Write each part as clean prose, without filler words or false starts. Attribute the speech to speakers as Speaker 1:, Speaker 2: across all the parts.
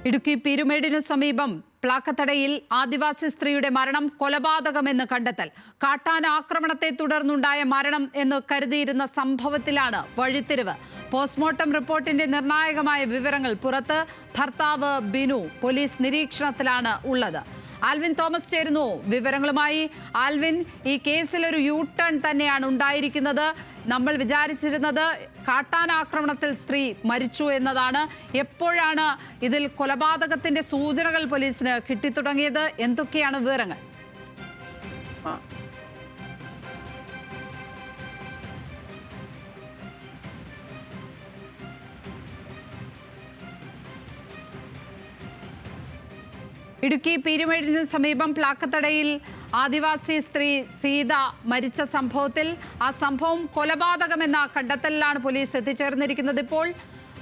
Speaker 1: ഇടുക്കി പീരുമേടിനു സമീപം പ്ലാക്കത്തടയിൽ ആദിവാസി സ്ത്രീയുടെ മരണം കൊലപാതകമെന്ന് കണ്ടെത്തൽ. കാട്ടാന ആക്രമണത്തെ തുടർന്നുണ്ടായ മരണം എന്ന് കരുതിയിരുന്ന സംഭവത്തിലാണ് വഴിത്തിരിവ്. പോസ്റ്റ്മോർട്ടം റിപ്പോർട്ടിന്റെ നിർണായകമായ വിവരങ്ങൾ പുറത്ത്. ഭർത്താവ് ബിനു പോലീസ് നിരീക്ഷണത്തിലാണ് ഉള്ളത്. ആൽവിൻ തോമസ് ചേരുന്നു വിവരങ്ങളുമായി. ആൽവിൻ, ഈ കേസിൽ ഒരു യു ടേൺ തന്നെയാണ് ഉണ്ടായിരിക്കുന്നത്. നമ്മൾ വിചാരിച്ചിരുന്നത് കാട്ടാന ആക്രമണത്തിൽ സ്ത്രീ മരിച്ചു എന്നതാണ്. എപ്പോഴാണ് ഇതിൽ കൊലപാതകത്തിന്റെ സൂചനകൾ പോലീസിന് കിട്ടിത്തുടങ്ങിയത്? എന്തൊക്കെയാണ് വിവരങ്ങൾ? ഇടുക്കി പീരുമേടിന് സമീപം പ്ലാക്കത്തടയിൽ ആദിവാസി സ്ത്രീ സീത മരിച്ച സംഭവത്തിൽ ആ സംഭവം കൊലപാതകമെന്ന കണ്ടെത്തലിലാണ് പോലീസ് എത്തിച്ചേർന്നിരിക്കുന്നത്. ഇപ്പോൾ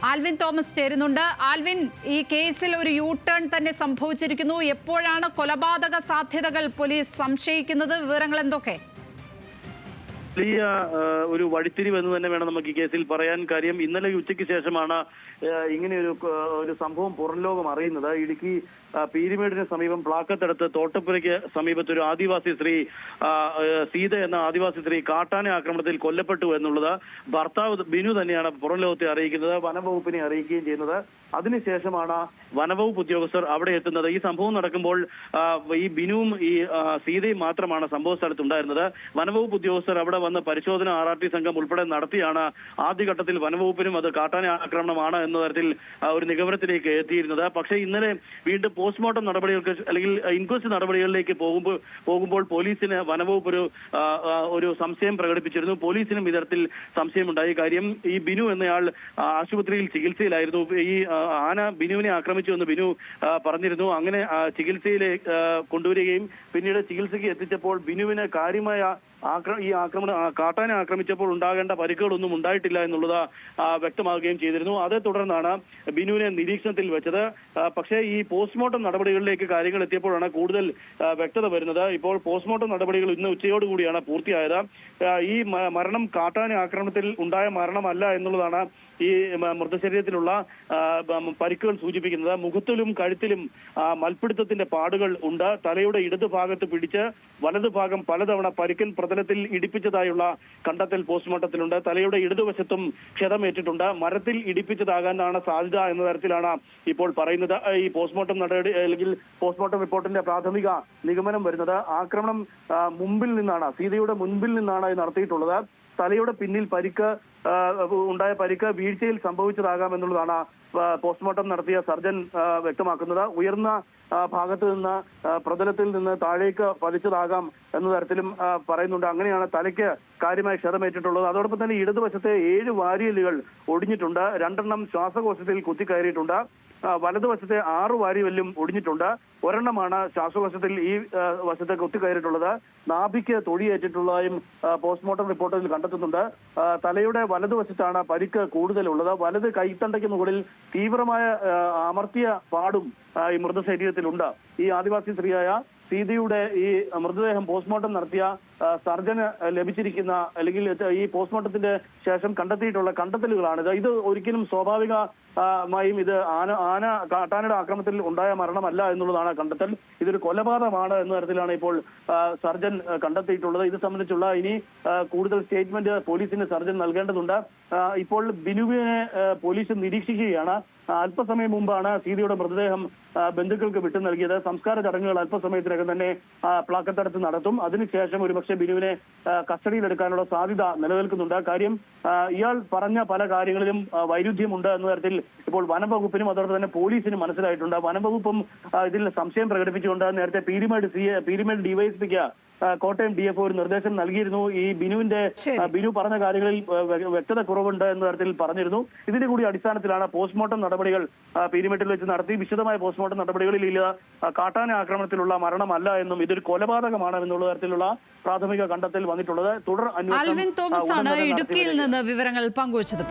Speaker 1: ആൽവിൻ തോമസ് ചേരുന്നുണ്ട്. ആൽവിൻ, ഈ കേസിൽ ഒരു യു ടേൺ തന്നെ സംഭവിച്ചിരിക്കുന്നു. എപ്പോഴാണ് കൊലപാതക സാധ്യതകൾ പോലീസ് സംശയിക്കുന്നത്? വിവരങ്ങൾ എന്തൊക്കെ?
Speaker 2: വലിയ ഒരു വഴിത്തിരിവ് എന്ന് തന്നെ വേണം നമുക്ക് ഈ കേസിൽ പറയാൻ. കാര്യം ഇന്നലെ ഉച്ചയ്ക്ക് ശേഷമാണ് ഇങ്ങനെ ഒരു സംഭവം പുറം ലോകം അറിയുന്നത്. ഇടുക്കി പീരുമേടിന് സമീപം പ്ലാക്കത്തടുത്ത് തോട്ടപ്പുരയ്ക്ക് സമീപത്ത് ഒരു ആദിവാസി സ്ത്രീ സീത എന്ന ആദിവാസി സ്ത്രീ കാട്ടാന ആക്രമണത്തിൽ കൊല്ലപ്പെട്ടു എന്നുള്ളത് ഭർത്താവ് ബിനു തന്നെയാണ് പുറം ലോകത്തെ അറിയിക്കുന്നത്, വനംവകുപ്പിനെ അറിയിക്കുകയും ചെയ്യുന്നത്. അതിനുശേഷമാണ് വനംവകുപ്പ് ഉദ്യോഗസ്ഥർ അവിടെ എത്തുന്നത്. ഈ സംഭവം നടക്കുമ്പോൾ ഈ ബിനുവും ഈ സീതയും മാത്രമാണ് സംഭവ സ്ഥലത്തുണ്ടായിരുന്നത്. വനംവകുപ്പ് ഉദ്യോഗസ്ഥർ അവിടെ വന്ന് പരിശോധന RRT സംഘം ഉൾപ്പെടെ നടത്തിയാണ് ആദ്യഘട്ടത്തിൽ വനംവകുപ്പിനും അത് കാട്ടാന ആക്രമണമാണ് എന്ന തരത്തിൽ ഒരു നിഗമനത്തിലേക്ക് എത്തിയിരുന്നത്. പക്ഷേ ഇന്നലെ വീണ്ടും പോസ്റ്റ്മോർട്ടം നടപടികൾക്ക് അല്ലെങ്കിൽ ഇൻക്വസ്റ്റ് നടപടികളിലേക്ക് പോകുമ്പോൾ പോലീസിന് വനംവകുപ്പ് ഒരു സംശയം പ്രകടിപ്പിച്ചിരുന്നു. പോലീസിനും ഇത്തരത്തിൽ സംശയമുണ്ടായി. കാര്യം ഈ ബിനു എന്നയാൾ ആശുപത്രിയിൽ ചികിത്സയിലായിരുന്നു. ഈ ആന ബിനുവിനെ ആക്രമിച്ചു എന്ന് ബിനു പറഞ്ഞിരുന്നു. അങ്ങനെ ചികിത്സയിലേക്ക് കൊണ്ടുവരികയും പിന്നീട് ചികിത്സയ്ക്ക് എത്തിച്ചപ്പോൾ ബിനുവിന് കാര്യമായ കാട്ടാനെ ആക്രമിച്ചപ്പോൾ ഉണ്ടാകേണ്ട പരിക്കുകളൊന്നും ഉണ്ടായിട്ടില്ല എന്നുള്ളത് വ്യക്തമാവുകയും ചെയ്തിരുന്നു. അതേ തുടർന്നാണ് ബിനുവിനെ നിരീക്ഷണത്തിൽ വെച്ചത്. പക്ഷേ ഈ പോസ്റ്റ്മോർട്ടം നടപടികളിലേക്ക് കാര്യങ്ങൾ എത്തിയപ്പോഴാണ് കൂടുതൽ വ്യക്തത വരുന്നത്. ഇപ്പോൾ പോസ്റ്റ്മോർട്ടം നടപടികൾ ഇന്ന് ഉച്ചയോടുകൂടിയാണ് പൂർത്തിയായത്. ഈ മരണം കാട്ടാന ആക്രമണത്തിൽ ഉണ്ടായ മരണമല്ല എന്നുള്ളതാണ് ഈ മൃതശരീരത്തിലുള്ള പരിക്കുകൾ സൂചിപ്പിക്കുന്നത്. മുഖത്തിലും കഴുത്തിലും മൽപ്പിടുത്തത്തിന്റെ പാടുകൾ ഉണ്ട്. തലയുടെ ഇടതുഭാഗത്ത് പിടിച്ച് വലതുഭാഗം പലതവണ പരിക്കൻ പ്രതലത്തിൽ ഇടിപ്പിച്ചതായുള്ള കണ്ടെത്തൽ പോസ്റ്റ്മോർട്ടത്തിലുണ്ട്. തലയുടെ ഇടതുവശത്തും ക്ഷതമേറ്റിട്ടുണ്ട്. മരത്തിൽ ഇടിപ്പിച്ചതാകാനാണ് സാധ്യത എന്ന തരത്തിലാണ് ഇപ്പോൾ പറയുന്നത്. ഈ പോസ്റ്റ്മോർട്ടം നടപടി അല്ലെങ്കിൽ പോസ്റ്റ്മോർട്ടം റിപ്പോർട്ടിന്റെ പ്രാഥമിക നിഗമനം വരുന്നത് ആക്രമണം മുമ്പിൽ നിന്നാണ്, സീതയുടെ മുൻപിൽ നിന്നാണ് നടത്തിയിട്ടുള്ളത്. തലയുടെ പിന്നിൽ ഉണ്ടായ പരിക്ക് വീഴ്ചയിൽ സംഭവിച്ചതാകാമെന്നുള്ളതാണ് പോസ്റ്റ്മോർട്ടം നടത്തിയ സർജൻ വ്യക്തമാക്കുന്നത്. ഉയർന്ന ഭാഗത്ത് നിന്ന് പ്രതലത്തിൽ നിന്ന് താഴേക്ക് പതിച്ചതാകാം എന്ന തരത്തിലും പറയുന്നുണ്ട്. അങ്ങനെയാണ് തലയ്ക്ക് കാര്യമായി ക്ഷതമേറ്റിട്ടുള്ളത്. അതോടൊപ്പം തന്നെ ഇടതുവശത്തെ 7 വാരിയലുകൾ ഒടിഞ്ഞിട്ടുണ്ട്. 2 ശ്വാസകോശത്തിൽ കുത്തിക്കയറിയിട്ടുണ്ട്. വലതുവശത്തെ 6 വാരിയലും ഒടിഞ്ഞിട്ടുണ്ട്. ഒരെണ്ണമാണ് ശ്വാസകോശത്തിൽ ഈ വശത്തെ കുത്തിക്കയറിയിട്ടുള്ളത്. നാഭിക്ക് തൊഴിയേറ്റിട്ടുള്ളതായും പോസ്റ്റ്മോർട്ടം റിപ്പോർട്ടിൽ കണ്ടെത്തുന്നുണ്ട്. തലയുടെ വലതുവശത്താണ് പരിക്ക് കൂടുതലുള്ളത്. വലത് കൈത്തണ്ടയ്ക്ക് മുകളിൽ തീവ്രമായ അമർത്തിയ പാടും ഈ മൃതശരീരത്തിലുണ്ട്. ഈ ആദിവാസി സ്ത്രീയായ സീതയുടെ ഈ മൃതദേഹം പോസ്റ്റ്മോർട്ടം നടത്തിയ സർജന് ലഭിച്ചിരിക്കുന്ന അല്ലെങ്കിൽ ഈ പോസ്റ്റ്മോർട്ടത്തിന്റെ ശേഷം കണ്ടെത്തിയിട്ടുള്ള കണ്ടെത്തലുകളാണിത്. ഇത് ഒരിക്കലും സ്വാഭാവികമായും ഇത് കാട്ടാനയുടെ ആക്രമണത്തിൽ ഉണ്ടായ മരണമല്ല എന്നുള്ളതാണ് കണ്ടെത്തൽ. ഇതൊരു കൊലപാതകമാണ് എന്ന തരത്തിലാണ് ഇപ്പോൾ സർജൻ കണ്ടെത്തിയിട്ടുള്ളത്. ഇത് സംബന്ധിച്ചുള്ള ഇനി കൂടുതൽ സ്റ്റേറ്റ്മെന്റ് പോലീസിന് സർജൻ നൽകേണ്ടതുണ്ട്. ഇപ്പോൾ ബിനുവിനെ പോലീസ് നിരീക്ഷിക്കുകയാണ്. അല്പസമയം മുമ്പാണ് സീതയുടെ മൃതദേഹം ബന്ധുക്കൾക്ക് വിട്ടു നൽകിയത്. സംസ്കാര ചടങ്ങുകൾ അല്പസമയത്തിനകം തന്നെ പ്ലാക്കത്തടത്ത് നടത്തും. അതിനുശേഷം ഒരുപക്ഷെ ബിനുവിനെ കസ്റ്റഡിയിലെടുക്കാനുള്ള സാധ്യത നിലനിൽക്കുന്നുണ്ട്. കാര്യം ഇയാൾ പറഞ്ഞ പല കാര്യങ്ങളിലും വൈരുദ്ധ്യമുണ്ട് എന്ന തരത്തിൽ ഇപ്പോൾ വനംവകുപ്പിനും അതോടൊപ്പം തന്നെ പോലീസിനും മനസ്സിലായിട്ടുണ്ട്. വനംവകുപ്പും ഇതിൽ സംശയം പ്രകടിപ്പിച്ചുകൊണ്ട് നേരത്തെ പീരുമേട് ഡിവൈഎസ്പിക്ക് കോട്ടയം DFO ഒരു നിർദ്ദേശം നൽകിയിരുന്നു. ഈ ബിനു പറഞ്ഞ കാര്യങ്ങളിൽ വ്യക്തത കുറവുണ്ട് എന്ന തരത്തിൽ പറഞ്ഞിരുന്നു. ഇതിന്റെ കൂടി അടിസ്ഥാനത്തിലാണ് പോസ്റ്റ്മോർട്ടം നടപടികൾ പീരുമേട്ടിൽ വെച്ച് നടത്തി. വിശദമായ പോസ്റ്റ്മോർട്ടം നടപടികളിൽ കാട്ടാന ആക്രമണത്തിലുള്ള മരണമല്ല എന്നും ഇതൊരു കൊലപാതകമാണ് എന്നുള്ള തരത്തിലുള്ള പ്രാഥമിക കണ്ടെത്തൽ വന്നിട്ടുള്ളത്. തുടർ
Speaker 1: അന്വേഷണം. ആൽവിൻ തോമസ് ആണ് ഇടുക്കിയിൽ നിന്ന് വിവരങ്ങൾ പങ്കുവച്ചത്.